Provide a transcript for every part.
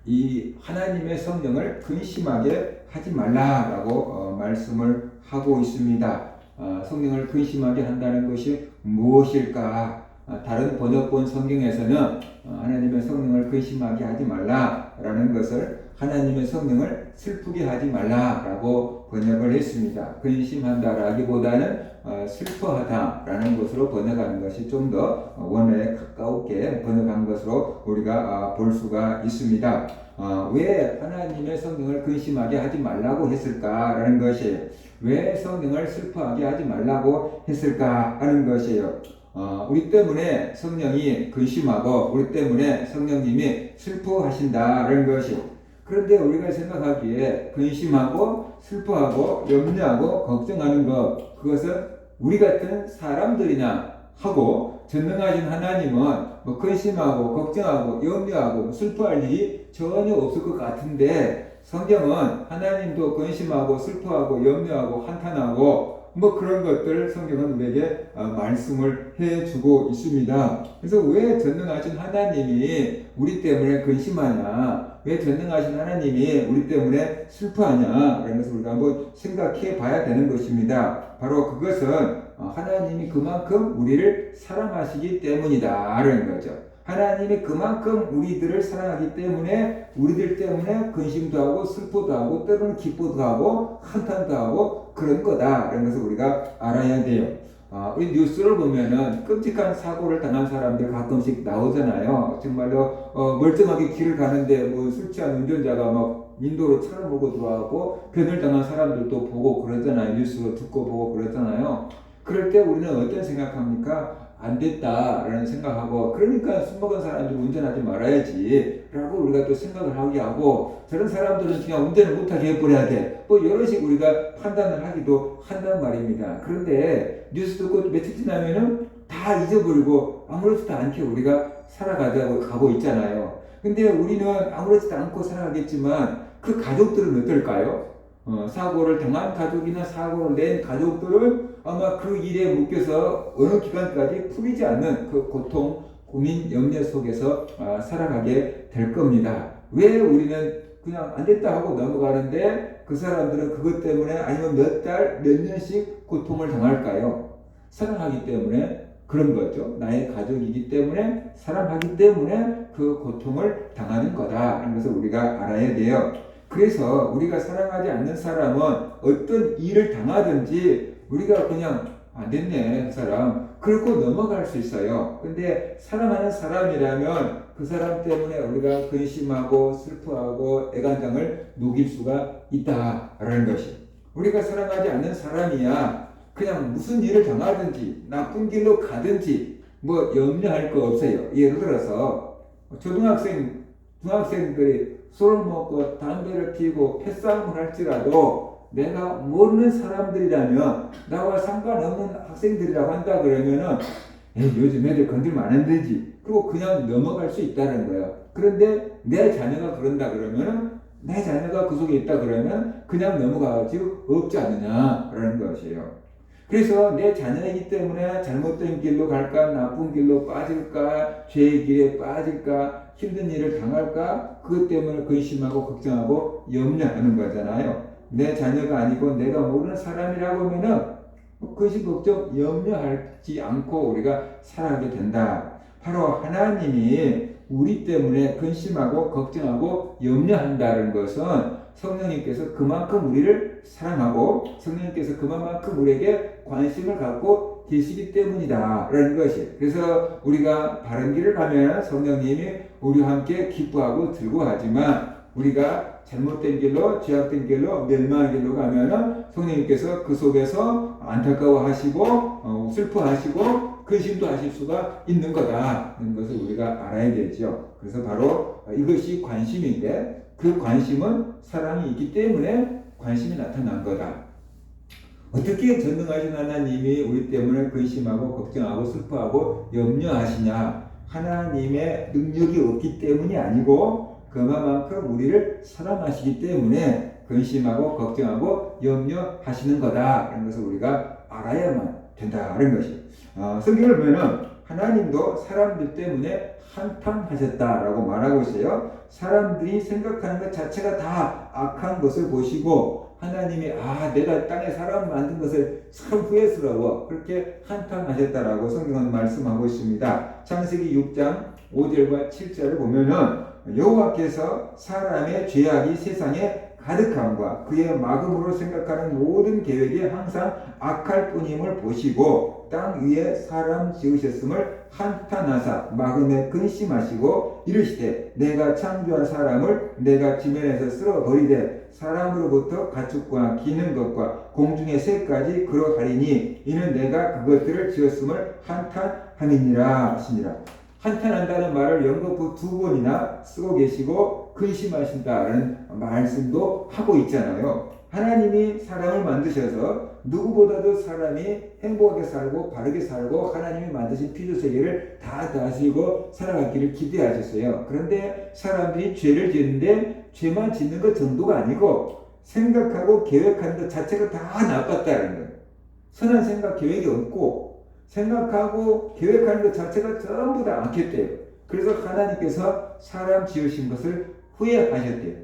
이 하나님의 성령을 근심하게 하지 말라라고 말씀을 하고 있습니다. 성령을 근심하게 한다는 것이 무엇일까? 다른 번역본 성경에서는 하나님의 성령을 근심하게 하지 말라라는 것을 하나님의 성령을 슬프게 하지 말라라고 번역을 했습니다. 근심한다라기보다는 슬퍼하다라는 것으로 번역하는 것이 좀 더 원어에 가깝게 번역한 것으로 우리가 볼 수가 있습니다. 왜 하나님의 성령을 근심하게 하지 말라고 했을까라는 것이에요. 왜 성령을 슬퍼하게 하지 말라고 했을까 하는 것이에요. 우리 때문에 성령이 근심하고 우리 때문에 성령님이 슬퍼하신다는 것이요. 그런데 우리가 생각하기에 근심하고 슬퍼하고 염려하고 걱정하는 것, 그것은 우리 같은 사람들이나 하고 전능하신 하나님은 근심하고 걱정하고 염려하고 슬퍼할 일이 전혀 없을 것 같은데, 성경은 하나님도 근심하고 슬퍼하고 염려하고 한탄하고 그런 것들 성경은 우리에게 말씀을 해주고 있습니다. 그래서 왜 전능하신 하나님이 우리 때문에 근심하냐, 왜 전능하신 하나님이 우리 때문에 슬퍼하냐, 라는 것을 우리가 한번 생각해 봐야 되는 것입니다. 바로 그것은 하나님이 그만큼 우리를 사랑하시기 때문이다 라는 거죠. 하나님이 그만큼 우리들을 사랑하기 때문에 우리들 때문에 근심도 하고 슬퍼도 하고 때로는 기뻐도 하고 한탄도 하고 그런 거다라는 것을 우리가 알아야 돼요. 우리 뉴스를 보면은 끔찍한 사고를 당한 사람들 가끔씩 나오잖아요. 정말로 멀쩡하게 길을 가는데 술 취한 운전자가 막 인도로 차를 몰고 들어가고 변을 당한 사람들도 보고 그러잖아요. 뉴스로 듣고 보고 그러잖아요. 그럴 때 우리는 어떤 생각합니까? 안 됐다라는 생각하고, 그러니까 술 먹은 사람들이 운전하지 말아야지 라고 우리가 또 생각을 하게 하고, 저런 사람들은 그냥 운전을 못하게 해버려야 돼, 이런 식으로 우리가 판단을 하기도 한단 말입니다. 그런데 뉴스 듣고 며칠 지나면은 다 잊어버리고 아무렇지도 않게 우리가 살아가자고 가고 있잖아요. 근데 우리는 아무렇지도 않고 살아가겠지만 그 가족들은 어떨까요? 사고를 당한 가족이나 사고를 낸 가족들은 아마 그 일에 묶여서 어느 기간까지 풀리지 않는 그 고통, 고민, 염려 속에서 살아가게 될 겁니다. 왜 우리는 그냥 안 됐다 하고 넘어가는데 그 사람들은 그것 때문에 아니면 몇 달, 몇 년씩 고통을 당할까요? 사랑하기 때문에 그런 거죠. 나의 가족이기 때문에, 사랑하기 때문에 그 고통을 당하는 거다 하는 것을 우리가 알아야 돼요. 그래서 우리가 사랑하지 않는 사람은 어떤 일을 당하든지 우리가 그냥 안 됐네 그 사람 그러고 넘어갈 수 있어요. 근데 사랑하는 사람이라면 그 사람 때문에 우리가 근심하고 슬퍼하고 애간장을 녹일 수가 있다라는 것이, 우리가 사랑하지 않는 사람이야 그냥 무슨 일을 당하든지 나쁜 길로 가든지 염려할 거 없어요. 예를 들어서 중학생들이 술을 먹고 담배를 피우고 패싸움을 할지라도 내가 모르는 사람들이라면, 나와 상관없는 학생들이라고 한다 그러면은 요즘 애들 건들면 안 되지, 그리고 그냥 넘어갈 수 있다는 거예요. 그런데 내 자녀가 그런다 그러면은, 내 자녀가 그 속에 있다 그러면 그냥 넘어가가지고 없지 않느냐라는 것이에요. 그래서 내 자녀이기 때문에 잘못된 길로 갈까, 나쁜 길로 빠질까, 죄의 길에 빠질까, 힘든 일을 당할까, 그것 때문에 근심하고 걱정하고 염려하는 거잖아요. 내 자녀가 아니고 내가 모르는 사람이라고 하면은 근심, 걱정, 염려하지 않고 우리가 살아가게 된다. 바로 하나님이 우리 때문에 근심하고 걱정하고 염려한다는 것은 성령님께서 그만큼 우리를 사랑하고 성령님께서 그만큼 우리에게 관심을 갖고 계시기 때문이다 라는 것이, 그래서 우리가 바른 길을 가면 성령님이 우리와 함께 기뻐하고 즐거워하지만, 우리가 잘못된 길로, 죄악된 길로, 멸망의 길로 가면은 성령님께서 그 속에서 안타까워하시고 슬퍼하시고 근심도 하실 수가 있는 거다 하는 것을 우리가 알아야 되죠. 그래서 바로 이것이 관심인데, 그 관심은 사랑이 있기 때문에 관심이 나타난 거다. 어떻게 전능하신 하나님이 우리 때문에 근심하고 걱정하고 슬퍼하고 염려하시냐? 하나님의 능력이 없기 때문이 아니고 그만큼 우리를 사랑하시기 때문에 근심하고 걱정하고 염려하시는 거다 라는 것을 우리가 알아야만 된다는 것이, 성경을 보면은 하나님도 사람들 때문에 한탄하셨다라고 말하고 있어요. 사람들이 생각하는 것 자체가 다 악한 것을 보시고 하나님이 내가 땅에 사람 만든 것을 참 후회스러워 그렇게 한탄하셨다라고 성경은 말씀하고 있습니다. 창세기 6장 5절과 7절을 보면은 여호와께서 사람의 죄악이 세상에 가득함과 그의 마음으로 생각하는 모든 계획이 항상 악할 뿐임을 보시고 땅 위에 사람 지으셨음을 한탄하사 마음에 근심하시고 이르시되 내가 창조한 사람을 내가 지면에서 쓸어버리되 사람으로부터 가축과 기는 것과 공중의 새까지 그러하리니 이는 내가 그것들을 지었음을 한탄함이니라 하시니라. 한탄한다는 말을 연거푸 2번이나 쓰고 계시고 근심하신다는 말씀도 하고 있잖아요. 하나님이 사람을 만드셔서 누구보다도 사람이 행복하게 살고 바르게 살고 하나님이 만드신 피조세계를 다 다스리고 살아가기를 기대하셨어요. 그런데 사람들이 죄를 짓는데 죄만 짓는 것 정도가 아니고 생각하고 계획하는 것 자체가 다 나빴다는 거예요. 선한 생각 계획이 없고 생각하고 계획하는 것 자체가 전부 다 악했대요. 그래서 하나님께서 사람 지으신 것을 후회하셨대요.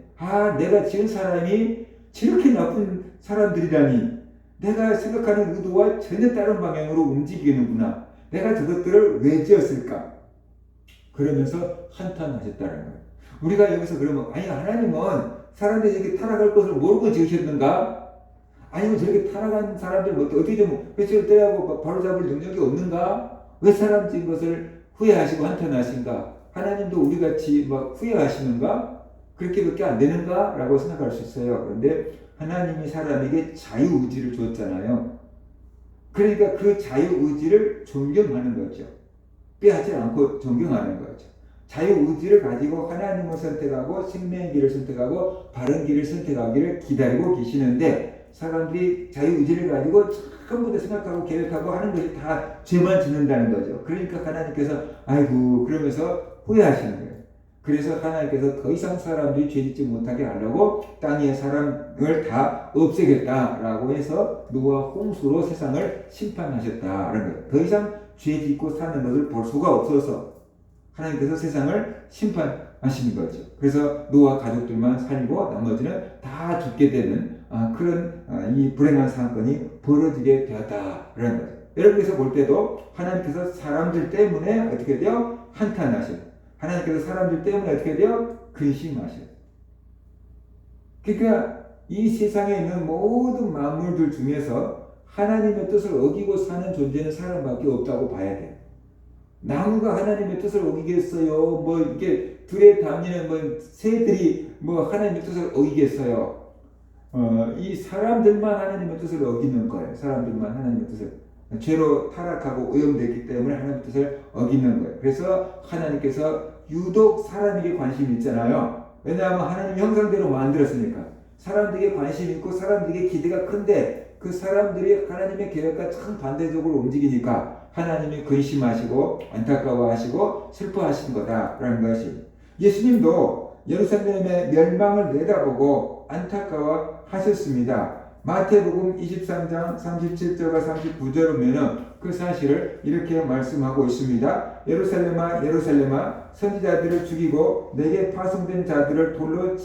내가 지은 사람이 저렇게 나쁜 사람들이라니 내가 생각하는 의도와 전혀 다른 방향으로 움직이는구나. 내가 저것들을 왜 지었을까? 그러면서 한탄하셨다는 거예요. 우리가 여기서 그러면 하나님은 사람들이 이렇게 타락할 것을 모르고 지으셨는가? 아니면 저렇게 타락한 사람들 어떻게 좀 회초를 떼하고 바로 잡을 능력이 없는가? 왜 사람 지은 것을 후회하시고 한탄하신가? 하나님도 우리같이 후회하시는가? 그렇게밖에 안 되는가? 라고 생각할 수 있어요. 그런데 하나님이 사람에게 자유의지를 줬잖아요. 그러니까 그 자유의지를 존경하는 거죠. 빼앗지 않고 존경하는 거죠. 자유의지를 가지고 하나님을 선택하고 생명의 길을 선택하고 바른 길을 선택하기를 기다리고 계시는데 사람들이 자유의지를 가지고 전부 다 생각하고 계획하고 하는 것이 다 죄만 짓는다는 거죠. 그러니까 하나님께서 그러면서 후회하시는 거예요. 그래서 하나님께서 더 이상 사람들이 죄 짓지 못하게 하려고 땅 위에 사람을 다 없애겠다라고 해서 노아 홍수로 세상을 심판하셨다는 거예요. 더 이상 죄 짓고 사는 것을 볼 수가 없어서 하나님께서 세상을 심판하시는 거죠. 그래서 노아 가족들만 살고 나머지는 다 죽게 되는 그런 이 불행한 사건이 벌어지게 되었다라는 거죠. 여러분께서 볼 때도 하나님께서 사람들 때문에 어떻게 돼요? 한탄하셔요. 하나님께서 사람들 때문에 어떻게 돼요? 근심하셔요. 그러니까 이 세상에 있는 모든 만물들 중에서 하나님의 뜻을 어기고 사는 존재는 사람밖에 없다고 봐야 돼요. 나무가 하나님의 뜻을 어기겠어요? 이게 들에 다니는 새들이 하나님의 뜻을 어기겠어요? 이 사람들만 하나님의 뜻을 어기는 거예요. 사람들만 하나님의 뜻을 죄로 타락하고 오염되기 때문에 하나님의 뜻을 어기는 거예요. 그래서 하나님께서 유독 사람에게 관심이 있잖아요. 왜냐하면 하나님 형상대로 만들었으니까 사람들에게 관심이 있고 사람들에게 기대가 큰데 그 사람들이 하나님의 계획과 참 반대적으로 움직이니까 하나님이 근심하시고 안타까워하시고 슬퍼하신 거다라는 것이 예수님도 예루살렘의 멸망을 내다보고 안타까워하셨습니다. 마태복음 23장 37절과 39절을 보면 그 사실을 이렇게 말씀하고 있습니다. 예루살렘아 예루살렘아 선지자들을 죽이고 내게 파송된 자들을 돌로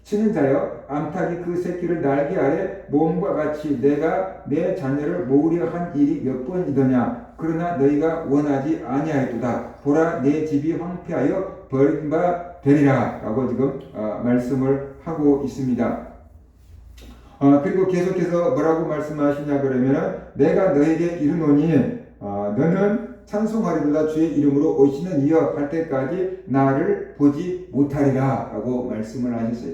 치는 자여 암탉이 그 새끼를 날개 아래 모음과 같이 내가 내 자녀를 모으려 한 일이 몇 번이더냐. 그러나 너희가 원하지 아니하였도다. 보라 내 집이 황폐하여 버림바 되리라 라고 지금 말씀을 하고 있습니다. 그리고 계속해서 뭐라고 말씀하시냐 그러면은 내가 너에게 이르노니 너는 찬송하리로다 주의 이름으로 오시는 이여 할 때까지 나를 보지 못하리라 라고 말씀을 하셨어요.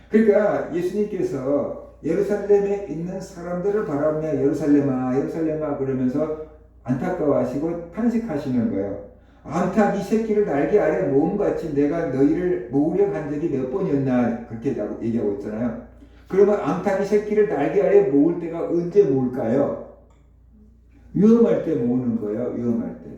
그러니까 예수님께서 예루살렘에 있는 사람들을 바라보며 예루살렘아 예루살렘아 그러면서 안타까워하시고 탄식하시는 거예요. 암탉 이 새끼를 날개 아래 모음같이 내가 너희를 모으려 한 적이 몇 번이었나 그렇게 얘기하고 있잖아요. 그러면 암탉이 새끼를 날개 아래 모을 때가 언제 모을까요? 위험할 때 모으는 거예요. 위험할 때.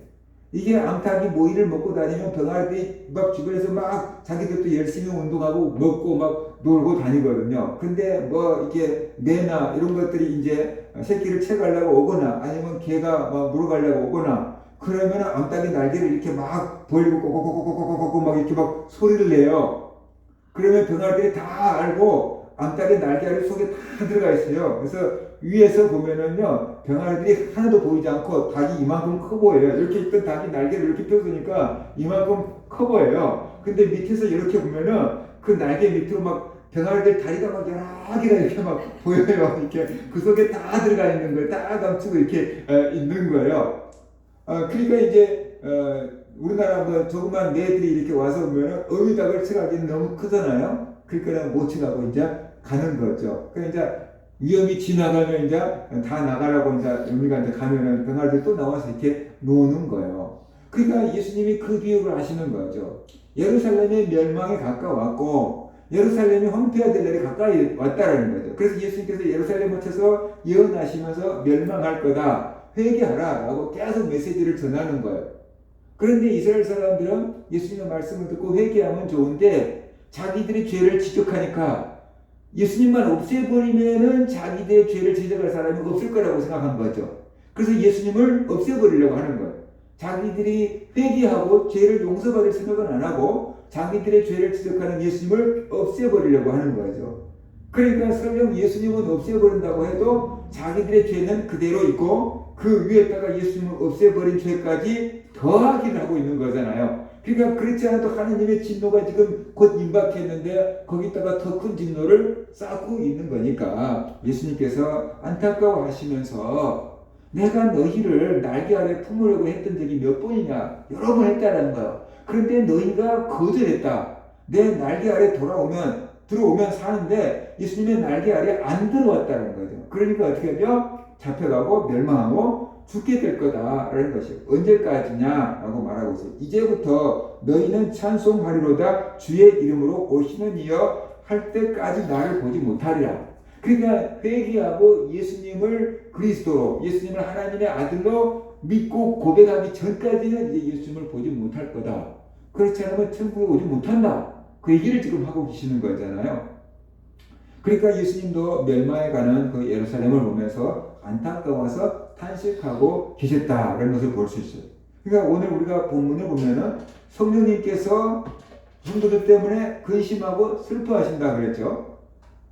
이게 암탉이 모이를 먹고 다니면 병아리들이 막 주변에서 막 자기들도 열심히 운동하고 먹고 막 놀고 다니거든요. 근데 이게 매나 이런 것들이 이제 새끼를 채가려고 오거나 아니면 개가 막 물어가려고 오거나 그러면 암탉이 날개를 이렇게 막 벌리고 꼬꼬꼬꼬꼬꼬꼬 막 이렇게 막 소리를 내요. 그러면 병아리들이 다 알고 암탉의 날개알 속에 다 들어가 있어요. 그래서 위에서 보면은요, 병아리들이 하나도 보이지 않고 닭이 이만큼 커 보여요. 이렇게 있던 닭이 날개를 이렇게 펴으니까 이만큼 커 보여요. 근데 밑에서 이렇게 보면은 그 날개 밑으로 막 병아리들 다리가 막 여러 개가 이렇게 막 보여요. 이렇게 그 속에 다 들어가 있는 거예요. 다 감추고 이렇게 있는 거예요. 그러니까 이제 우리나라 뭐 조그만 매들이 이렇게 와서 보면은 어미닭을 쳐가기는 너무 크잖아요. 그러니까 못 쳐가고 이제 가는 거죠. 그러니까 이제 위험이 지나가면 이제 다 나가라고 이제 어미가 이제 가면은 병아리들 또 나와서 이렇게 노는 거예요. 그러니까 예수님이 그 비유를 하시는 거죠. 예루살렘의 멸망에 가까웠고 예루살렘이 황폐화 될 날이 가까이 왔다라는 거죠. 그래서 예수님께서 예루살렘을 쳐서 예언하시면서 멸망할 거다. 회개하라 라고 계속 메시지를 전하는 거예요. 그런데 이스라엘 사람들은 예수님의 말씀을 듣고 회개하면 좋은데 자기들의 죄를 지적하니까 예수님만 없애버리면은 자기들의 죄를 지적할 사람이 없을 거라고 생각한 거죠. 그래서 예수님을 없애버리려고 하는 거예요. 자기들이 회개하고 죄를 용서받을 생각은 안 하고 자기들의 죄를 지적하는 예수님을 없애버리려고 하는 거죠. 그러니까 설령 예수님은 없애버린다고 해도 자기들의 죄는 그대로 있고 그 위에다가 예수님을 없애버린 죄까지 더하기를 하고 있는 거잖아요. 그러니까 그렇지 않아도 하나님의 진노가 지금 곧 임박했는데 거기다가 더 큰 진노를 쌓고 있는 거니까 예수님께서 안타까워하시면서 내가 너희를 날개 아래 품으려고 했던 적이 몇 번이냐? 여러 번 했다라는 거예요. 그런데 너희가 거절했다. 내 날개 아래 들어오면 사는데 예수님의 날개 아래 안 들어왔다는 거죠. 그러니까 어떻게 하죠? 잡혀가고 멸망하고 죽게 될 거다라는 것이에요. 언제까지냐라고 말하고 있어요. 이제부터 너희는 찬송하리로다 주의 이름으로 오시는 이여 할 때까지 나를 보지 못하리라. 그러니까 회개하고 예수님을 그리스도로, 예수님을 하나님의 아들로 믿고 고백하기 전까지는 이제 예수님을 보지 못할 거다. 그렇지 않으면 천국에 오지 못한다. 그 얘기를 지금 하고 계시는 거잖아요. 그러니까 예수님도 멸망에 가는 그 예루살렘을 보면서 안타까워서 탄식하고 계셨다라는 것을 볼 수 있어요. 그러니까 오늘 우리가 본문을 보면은 성령님께서 성도들 때문에 근심하고 슬퍼하신다 그랬죠.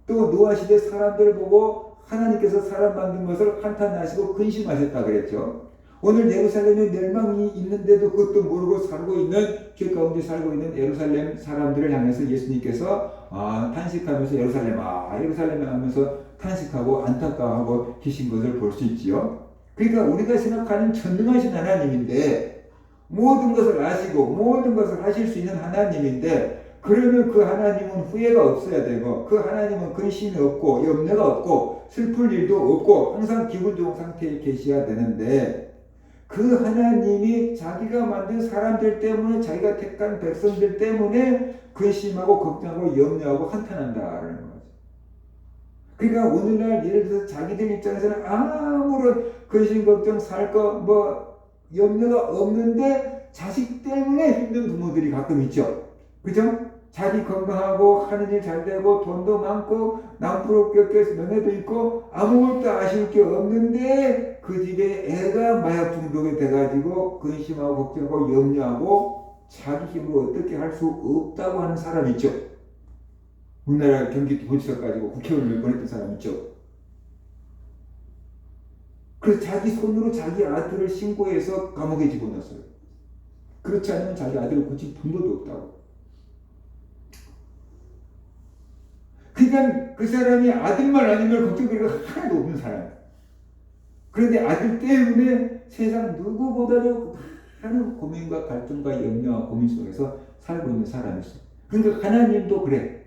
또 노아 시대 사람들을 보고 하나님께서 사람 만든 것을 한탄하시고 근심하셨다 그랬죠. 오늘 예루살렘에 멸망이 있는데도 그것도 모르고 살고 있는 죄 가운데 살고 있는 예루살렘 사람들을 향해서 예수님께서 탄식하면서 예루살렘 하면서 탄식하고 안타까워하고 계신 것을 볼 수 있지요. 그러니까 우리가 생각하는 전능하신 하나님인데 모든 것을 아시고 모든 것을 하실 수 있는 하나님인데 그러면 그 하나님은 후회가 없어야 되고 그 하나님은 근심이 없고 염려가 없고 슬플 일도 없고 항상 기분 좋은 상태에 계셔야 되는데 그 하나님이 자기가 만든 사람들 때문에 자기가 택한 백성들 때문에 근심하고 걱정하고 염려하고 한탄한다라는 거죠. 그러니까 오늘날 예를 들어서 자기들 입장에서는 아무런 근심 걱정 살 거 뭐 염려가 없는데 자식 때문에 힘든 부모들이 가끔 있죠. 그죠? 자기 건강하고 하는 일 잘 되고 돈도 많고 남부럽게 명예도 있고 아무것도 아쉬울 게 없는데 그 집에 애가 마약 중독이 돼가지고 근심하고 걱정하고 염려하고 자기 힘으로 어떻게 할 수 없다고 하는 사람 있죠. 우리나라 경기도지사 가지고 국회의원을 보냈던 사람 있죠. 그래서 자기 손으로 자기 아들을 신고해서 감옥에 집어넣었어요. 그렇지 않으면 자기 아들을 고칠 방법도 없다고. 그러니까 그 사람이 아들만 아니면 걱정거리가 하나도 없는 사람이에요. 그런데 아들 때문에 세상 누구보다도 많은 고민과 갈등과 염려와 고민 속에서 살고 있는 사람이었어요. 그러니까 하나님도 그래.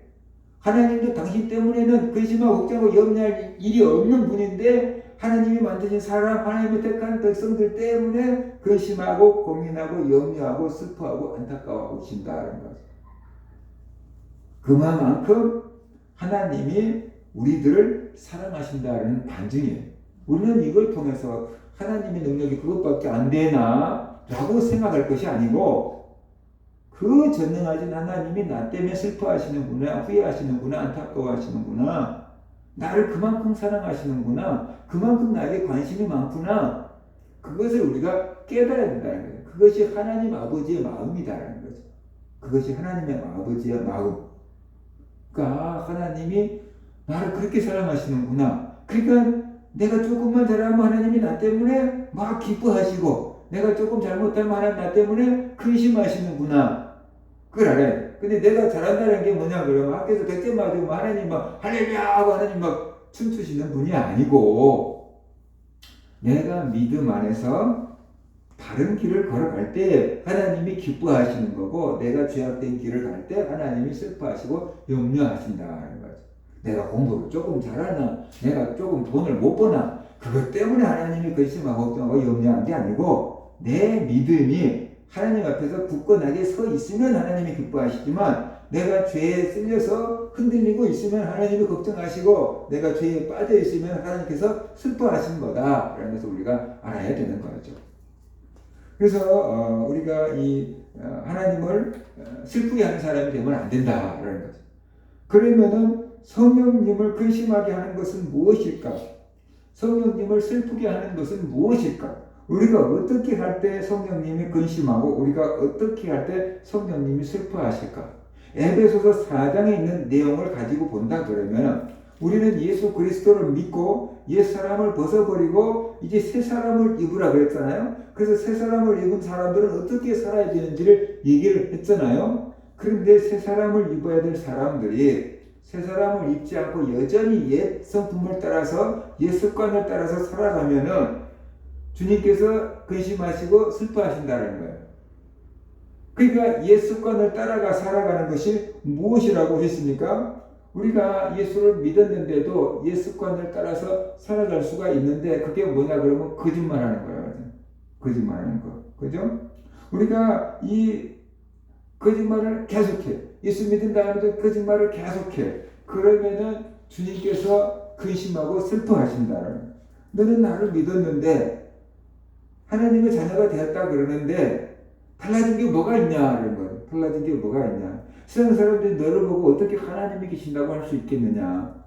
하나님도 당신 때문에는 근심하고 걱정하고 염려할 일이 없는 분인데 하나님이 만드신 사람, 하나님이 택한 백성들 때문에 근심하고 고민하고 염려하고 슬퍼하고 안타까워하고 계신다는 거죠. 그만큼 하나님이 우리들을 사랑하신다는 반증이에요. 우리는 이걸 통해서 하나님의 능력이 그것밖에 안 되나 라고 생각할 것이 아니고 그 전능하신 하나님이 나 때문에 슬퍼하시는구나, 후회하시는구나, 안타까워하시는구나, 나를 그만큼 사랑하시는구나, 그만큼 나에게 관심이 많구나, 그것을 우리가 깨달아야 된다는 거예요. 그것이 하나님 아버지의 마음이다라는 거죠. 그것이 하나님의 아버지의 마음. 그러니까 하나님이 나를 그렇게 사랑하시는구나. 그러니까 내가 조금만 잘하면 하나님이 나 때문에 막 기뻐하시고, 내가 조금 잘못하면 하나님 나 때문에 근심하시는구나. 그걸 알아야 돼. 근데 내가 잘한다는 게 뭐냐 그러면 학교에서 100점 맞으면 하나님 막 할렐루야 하고 하나님 막 춤추시는 분이 아니고, 내가 믿음 안에서 바른 길을 걸어갈 때 하나님이 기뻐하시는 거고, 내가 죄악된 길을 갈 때 하나님이 슬퍼하시고 염려하신다는 거죠. 내가 공부를 조금 잘하나, 내가 조금 돈을 못 버나, 그것 때문에 하나님이 근심하고 걱정하고 염려한 게 아니고, 내 믿음이 하나님 앞에서 굳건하게 서 있으면 하나님이 기뻐하시지만, 내가 죄에 쓸려서 흔들리고 있으면 하나님이 걱정하시고, 내가 죄에 빠져 있으면 하나님께서 슬퍼하신 거다 라는 것을 우리가 알아야 되는 거죠. 그래서 우리가 이 하나님을 슬프게 하는 사람이 되면 안 된다라는 거죠. 그러면은 성령님을 근심하게 하는 것은 무엇일까? 성령님을 슬프게 하는 것은 무엇일까? 우리가 어떻게 할 때 성령님이 근심하고 우리가 어떻게 할 때 성령님이 슬퍼하실까? 에베소서 4장에 있는 내용을 가지고 본다 그러면, 우리는 예수 그리스도를 믿고 옛 사람을 벗어버리고 이제 새 사람을 입으라 그랬잖아요. 그래서 새 사람을 입은 사람들은 어떻게 살아야 되는지를 얘기를 했잖아요. 그런데 새 사람을 입어야 될 사람들이 새 사람을 입지 않고 여전히 옛 성품을 따라서 옛 습관을 따라서 살아가면은 주님께서 근심하시고 슬퍼하신다는 거예요. 그러니까 옛 습관을 따라가 살아가는 것이 무엇이라고 했습니까? 우리가 예수를 믿었는데도 옛 습관을 따라서 살아갈 수가 있는데, 그게 뭐냐 그러면 거짓말하는 거예요. 거짓말하는 거. 그죠? 우리가 이 거짓말을 계속해. 예수 믿은 다음에도 거짓말을 계속해. 그러면은 주님께서 근심하고 슬퍼하신다는. 너는 나를 믿었는데 하나님의 자녀가 되었다 그러는데 달라진 게 뭐가 있냐는 거예요. 달라진 게 뭐가 있냐. 세상 사람들이 너를 보고 어떻게 하나님이 계신다고 할 수 있겠느냐.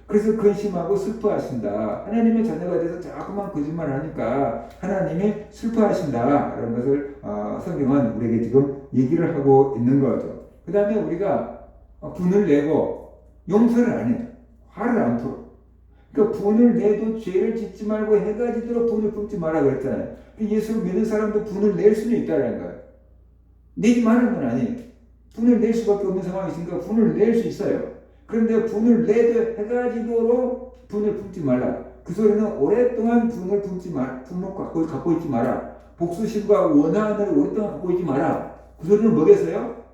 그래서 근심하고 슬퍼하신다. 하나님의 자녀가 돼서 자꾸만 거짓말을 하니까 하나님이 슬퍼하신다. 라는 것을 성경은 우리에게 지금 얘기를 하고 있는 거죠. 그 다음에 우리가 분을 내고 용서를 안 해. 화를 안 풀어. 그러니까 분을 내도 죄를 짓지 말고 해가 지도록 분을 품지 마라 그랬잖아요. 예수를 믿는 사람도 분을 낼 수는 있다는 거예요. 내지 말는 건 아니에요. 분을 낼 수밖에 없는 상황이 있으니까 분을 낼 수 있어요. 그런데 분을 내도 해가 지도록 분을 품지 말라. 그 소리는 오랫동안 분을 품지 말, 분을 갖고 있지 마라. 복수심과 원한을 오랫동안 갖고 있지 마라. 그 소리는 뭐겠어요?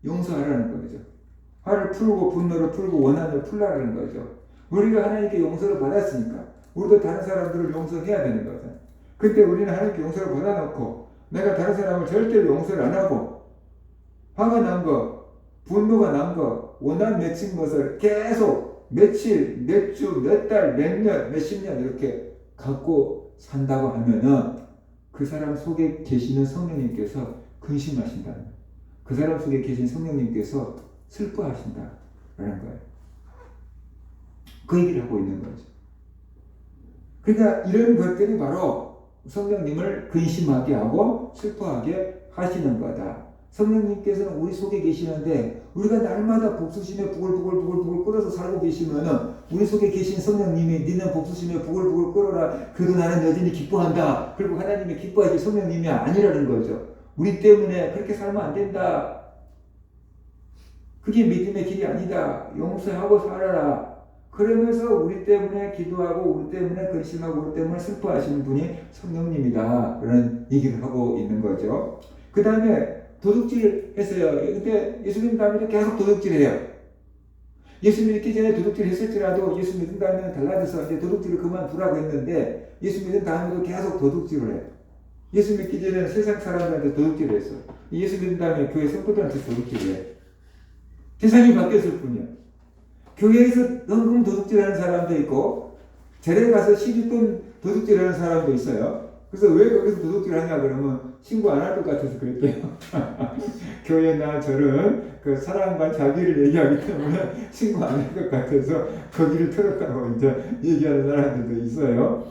용서하라는 거죠. 화를 풀고 분노를 풀고 원한을 풀라는 거죠. 우리가 하나님께 용서를 받았으니까 우리도 다른 사람들을 용서해야 되는 거죠. 근데 우리는 하나님께 용서를 받아놓고 내가 다른 사람을 절대로 용서를 안 하고 화가 난 거, 분노가 난 거, 원한 맺힌 것을 계속 며칠, 몇 주, 몇 달, 몇 년, 몇십 년 이렇게 갖고 산다고 하면은 그 사람 속에 계시는 성령님께서 근심하신다는 거예요. 그 사람 속에 계신 성령님께서 슬퍼하신다라는 거예요. 그 얘기를 하고 있는 거죠. 그러니까 이런 것들이 바로 성령님을 근심하게 하고 슬퍼하게 하시는 거다. 성령님께서는 우리 속에 계시는데 우리가 날마다 복수심에 부글부글 끓어서 살고 계시면은 우리 속에 계신 성령님이 니는 복수심에 부글부글 끓어라. 그래도 나는 여전히 기뻐한다. 그리고 하나님이 기뻐하실 성령님이 아니라는 거죠. 우리 때문에 그렇게 살면 안 된다. 그게 믿음의 길이 아니다. 용서하고 살아라. 그러면서 우리 때문에 기도하고 우리 때문에 근심하고 우리 때문에 슬퍼하시는 분이 성령님이다. 그런 얘기를 하고 있는 거죠. 그 다음에 도둑질 했어요. 근데 예수 믿은 다음에 계속 도둑질해요. 예수 믿기 전에 도둑질 했을지라도 예수 믿은 다음에 달라져서 이제 도둑질을 그만두라고 했는데 예수 믿은 다음에도 계속 도둑질을 해요. 예수 믿기 전에는 세상 사람들한테 도둑질을 했어. 예수 믿은 다음에 교회 성도들한테 도둑질을 해. 세상이 바뀌었을 뿐이야. 교회에서 은근 도둑질하는 사람도 있고 절에 가서 시주돈 도둑질하는 사람도 있어요. 그래서 왜 거기서 도둑질하냐 그러면 신고 안 할 것 같아서 그랬대요. 교회나 절은 그 사랑과 자비를 얘기하기 때문에 신고 안 할 것 같아서 거기를 터득하고 이제 얘기하는 사람들도 있어요.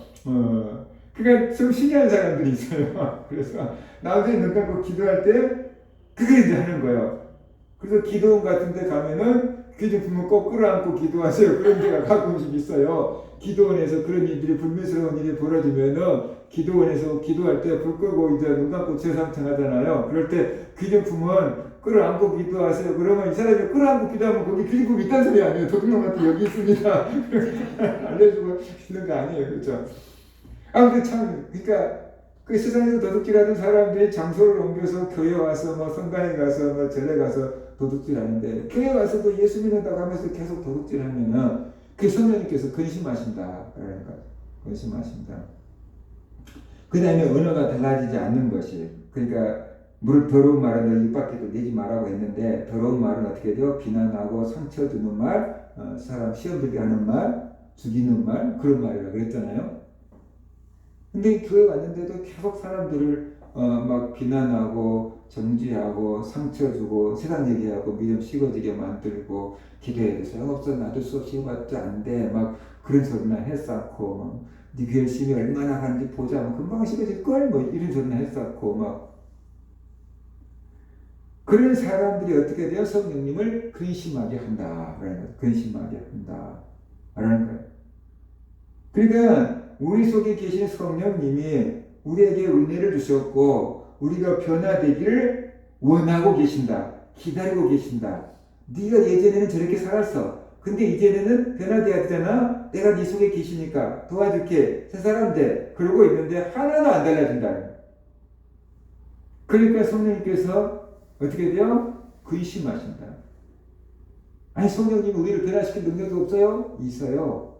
그러니까 좀 신기한 사람들이 있어요. 그래서 나중에 눈 감고 기도할 때 그게 이제 하는 거예요. 그래서 기도원 같은 데 가면은 귀중 부모 꼭 끌어안고 기도하세요. 그런 데가 가끔씩 있어요. 기도원에서 그런 일들이 불미스러운 일이 벌어지면은 기도원에서 기도할 때 불 끄고 이제 눈 감고 제삼청 하잖아요. 그럴 때 귀중 부모는 끌어안고 기도하세요. 그러면 이 사람이 끌어안고 기도하면 거기 귀중 부모 있다는 소리 아니에요. 도둑놈한테 여기 있습니다. 알려주고 있는 거 아니에요. 그렇죠? 근데 참, 그러니까 그 세상에서 도둑질하던 사람들이 장소를 옮겨서 교회 와서 뭐 성당에 가서 뭐 절에 가서 도둑질하는데 교회 와서도 예수 믿는다고 하면서 계속 도둑질하면은 그 성령님께서 근심하신다. 그러니까 근심하신다. 그 다음에 언어가 달라지지 않는 것이 그러니까 물 더러운 말은 입 밖에도 내지 말라고 했는데 더러운 말은 어떻게 돼요? 비난하고 상처 주는 말, 사람 시험 들게 하는 말, 죽이는 말 그런 말이라고 그랬잖아요. 근데 교회 왔는데도 계속 사람들을 막 비난하고 정죄하고 상처 주고 세상 얘기하고 믿음 식어지게 만들고 기도해도 소용없어 나도 수업 시험받도 안 돼 막 그런 소리나 했었고 네 교회 열심히 얼마나 가는지 보자 뭐 금방 식어질걸 뭐 이런 소리나 했었고 막 그런 사람들이 어떻게 돼요? 성령님을 근심하게 한다 라는 거예요. 근심하게 한다 라는 거예요. 그러니까 우리 속에 계신 성령님이 우리에게 은혜를 주셨고 우리가 변화되기를 원하고 계신다. 기다리고 계신다. 네가 예전에는 저렇게 살았어. 근데 이제는 변화돼야 되잖아. 내가 네 속에 계시니까 도와줄게. 새 사람 돼. 그러고 있는데 하나도 안 달라진다. 그러니까 성령님께서 어떻게 돼요? 근심하신다. 아니 성령님이 우리를 변화시킬 능력이 없어요? 있어요.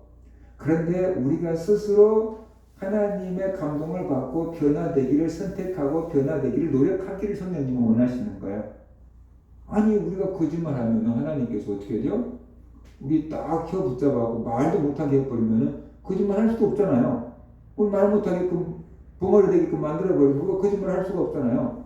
그런데 우리가 스스로 하나님의 감동을 받고 변화되기를 선택하고 변화되기를 노력하기를 성령님은 원하시는 거예요. 아니 우리가 거짓말하면 하나님께서 어떻게 돼요? 우리 딱 혀 붙잡아갖고 말도 못하게 해버리면 거짓말 할 수도 없잖아요. 우리 말 못하게끔 벙어리 되게끔 만들어버리면 우리가 거짓말 할 수가 없잖아요.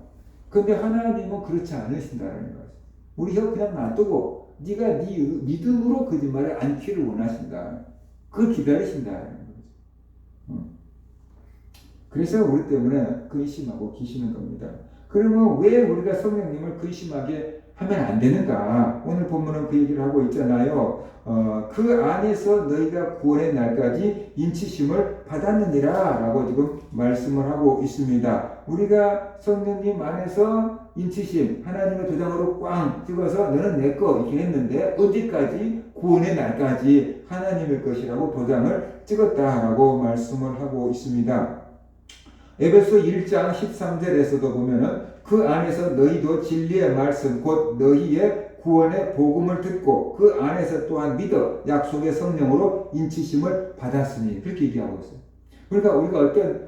근데 하나님은 그렇지 않으신다는 거죠. 우리 혀 그냥 놔두고 네가 네 믿음으로 거짓말을 않기를 원하신다. 그걸 기다리신다는 거죠. 그래서 우리 때문에 근심하고 계시는 겁니다. 그러면 왜 우리가 성령님을 근심하게 하면 안 되는가? 오늘 본문은 그 얘기를 하고 있잖아요. 그 안에서 너희가 구원의 날까지 인치심을 받았느니라 라고 지금 말씀을 하고 있습니다. 우리가 성령님 안에서 인치심, 하나님의 도장으로 꽝 찍어서 너는 내 거 이렇게 했는데 언제까지? 구원의 날까지 하나님의 것이라고 도장을 찍었다라고 말씀을 하고 있습니다. 에베소 1장 13절에서도 보면은 그 안에서 너희도 진리의 말씀 곧 너희의 구원의 복음을 듣고 그 안에서 또한 믿어 약속의 성령으로 인치심을 받았으니 그렇게 얘기하고 있어요. 그러니까 우리가 어떤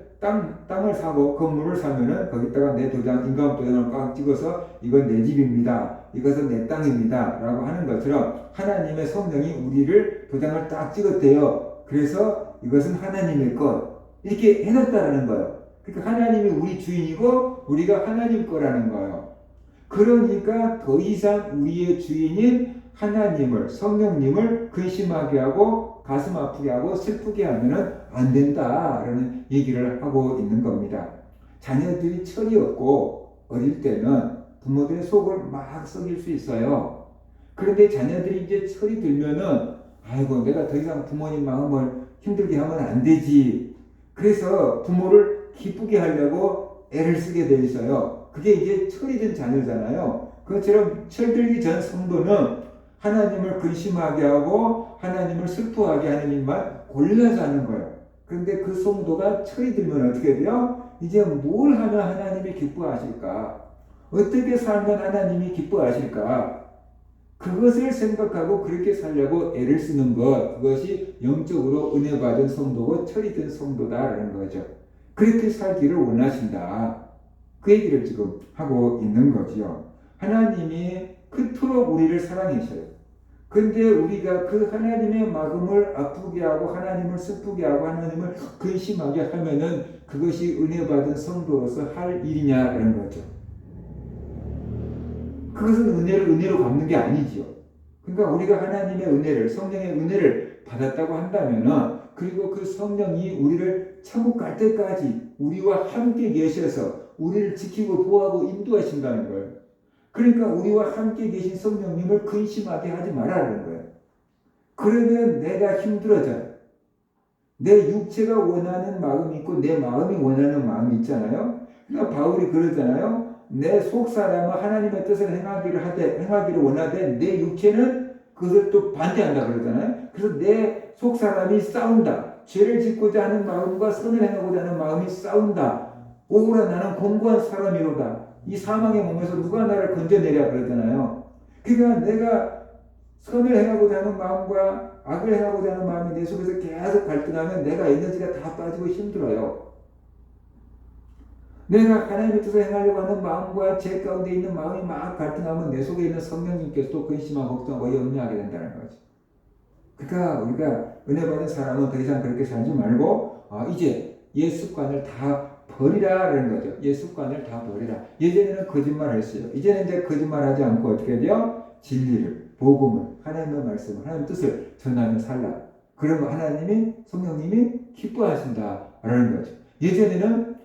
땅을 사고 건물을 사면은 거기다가 내 도장, 인감 도장을 꽉 찍어서 이건 내 집입니다. 이것은 내 땅입니다. 라고 하는 것처럼 하나님의 성령이 우리를 도장을 딱 찍었대요. 그래서 이것은 하나님의 것. 이렇게 해놨다라는 거예요. 그러니까 하나님이 우리 주인이고 우리가 하나님 거라는 거예요. 그러니까 더 이상 우리의 주인인 하나님을, 성령님을 근심하게 하고 가슴 아프게 하고 슬프게 하면은 안 된다라는 얘기를 하고 있는 겁니다. 자녀들이 철이 없고 어릴 때는 부모들의 속을 막 썩일 수 있어요. 그런데 자녀들이 이제 철이 들면은 아이고 내가 더 이상 부모님 마음을 힘들게 하면 안 되지. 그래서 부모를 기쁘게 하려고 애를 쓰게 돼 있어요. 그게 이제 철이 든 자녀잖아요. 그것처럼 철들기 전 성도는 하나님을 근심하게 하고 하나님을 슬퍼하게 하는 일만 골라서 하는 거예요. 그런데 그 성도가 철이 들면 어떻게 돼요? 이제 뭘 하면 하나님이 기뻐하실까? 어떻게 살면 하나님이 기뻐하실까? 그것을 생각하고 그렇게 살려고 애를 쓰는 것, 그것이 영적으로 은혜 받은 성도고 철이 든 성도다라는 거죠. 그렇게 살기를 원하신다. 그 얘기를 지금 하고 있는 거죠. 하나님이 그토록 우리를 사랑하셔요. 근데 우리가 그 하나님의 마음을 아프게 하고 하나님을 슬프게 하고 하나님을 근심하게 하면은 그것이 은혜 받은 성도로서 할 일이냐라는 거죠. 그것은 은혜를 은혜로 갚는 게 아니죠. 그러니까 우리가 하나님의 은혜를 성령의 은혜를 받았다고 한다면은 그리고 그 성령이 우리를 천국 갈 때까지 우리와 함께 계셔서 우리를 지키고 보호하고 인도하신다는 거예요. 그러니까 우리와 함께 계신 성령님을 근심하게 하지 말라는 거예요. 그러면 내가 힘들어져요. 내 육체가 원하는 마음이 있고 내 마음이 원하는 마음이 있잖아요. 그러니까 바울이 그러잖아요. 내 속사람은 하나님의 뜻을 행하기를 원하되 내 육체는 그것을 또 반대한다 그러잖아요. 그래서 내 속사람이 싸운다. 죄를 짓고자 하는 마음과 선을 행하고자 하는 마음이 싸운다. 오라 나는 공고한 사람이로다. 이 사망의 몸에서 누가 나를 건져내랴 그러잖아요. 그러니까 내가 선을 행하고자 하는 마음과 악을 행하고자 하는 마음이 내 속에서 계속 갈등하면 내가 에너지가 다 빠지고 힘들어요. 내가 하나님의 뜻을 행하려고 하는 마음과 제 가운데 있는 마음이 막 갈등하면 내 속에 있는 성령님께서 또 근심하고 걱정하고 염려하게 된다는 거죠. 그러니까 우리가 은혜 받은 사람은 더 이상 그렇게 살지 말고 이제 옛 습관을 다 버리라라는 거죠. 옛 습관을 다 버리라. 예전에는 거짓말 했어요. 이제는 이제 거짓말하지 않고 어떻게 돼요? 진리를, 복음을, 하나님의 말씀을, 하나님의 뜻을 전하며 살라. 그러면 하나님이 성령님이 기뻐하신다라는 거죠. 예전에는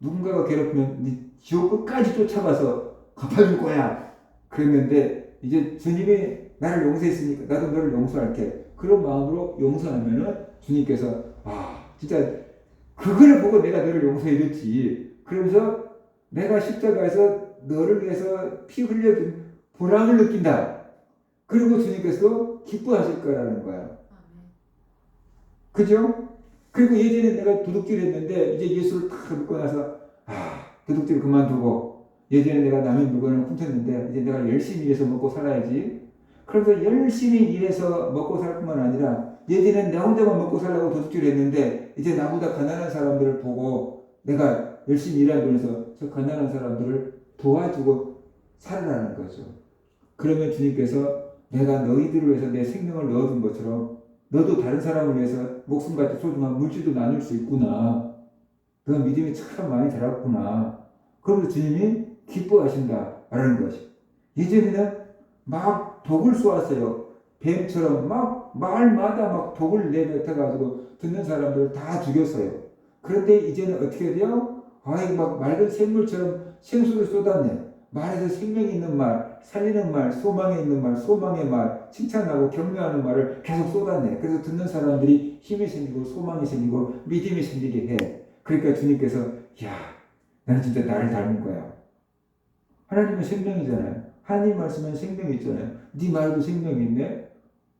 누군가가 괴롭히면 네 지옥 끝까지 쫓아가서 갚아줄 거야. 그랬는데 이제 주님이 나를 용서했으니까 나도 너를 용서할게. 그런 마음으로 용서하면은 주님께서 진짜 그걸 보고 내가 너를 용서해줬지. 그러면서 내가 십자가에서 너를 위해서 피 흘려준 보람을 느낀다. 그리고 주님께서도 기뻐하실 거라는 거야. 그죠? 그리고 예전에 내가 도둑질 했는데 이제 예수를 탁 믿고 나서 도둑질 그만두고 예전에 내가 남의 물건을 훔쳤는데 이제 내가 열심히 일해서 먹고 살아야지. 그래서 열심히 일해서 먹고 살 뿐만 아니라 예전엔 내 혼자만 먹고 살려고 도둑질 했는데 이제 나보다 가난한 사람들을 보고 내가 열심히 일한 돈에서 저 가난한 사람들을 도와주고 살아라는 거죠. 그러면 주님께서 내가 너희들을 위해서 내 생명을 넣어준 것처럼 너도 다른 사람을 위해서 목숨같이 소중한 물질도 나눌 수 있구나. 너 믿음이 참 많이 자랐구나. 그러면서 주님이 기뻐하신다라는 것이. 예전에는 막 독을 쏘았어요. 뱀처럼 막 마을마다 막 독을 내뱉어가지고 듣는 사람들을 다 죽였어요. 그런데 이제는 어떻게 돼요? 막 맑은 샘물처럼 생수를 쏟아내. 말에서 생명이 있는 말, 살리는 말, 소망이 있는 말, 소망의 말, 칭찬하고 격려하는 말을 계속 쏟아내. 그래서 듣는 사람들이 힘이 생기고 소망이 생기고 믿음이 생기게 해. 그러니까 주님께서 나는 진짜 나를 닮은 거야. 하나님은 생명이잖아요. 하나님 말씀은 생명이 있잖아요. 네 말도 생명이 있네.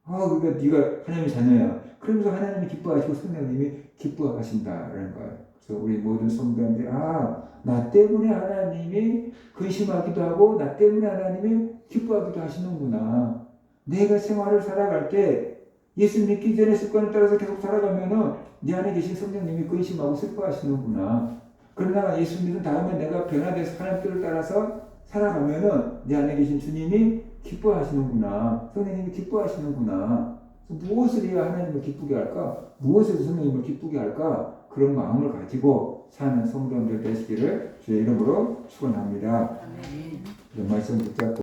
그러니까 네가 하나님의 자녀야. 그러면서 하나님이 기뻐하시고 성령님이 기뻐하신다라는 거예요. 그래서 우리 모든 성도님들이 나 때문에 하나님이 근심하기도 하고 나 때문에 하나님이 기뻐하기도 하시는구나. 내가 생활을 살아갈 때 예수 믿기 전에 습관을 따라서 계속 살아가면은 내 안에 계신 성령님이 근심하고 슬퍼하시는구나. 그러나 예수 믿은 다음에 내가 변화돼서 하나님 뜻을 따라서 살아가면은 내 안에 계신 주님이 기뻐하시는구나. 성령님이 기뻐하시는구나. 무엇을 해야 하나님을 기쁘게 할까? 무엇에서 성령님을 기쁘게 할까? 그런 마음을 가지고 사는 성도들 되시기를 주의 이름으로 축원합니다. 말씀 붙잡고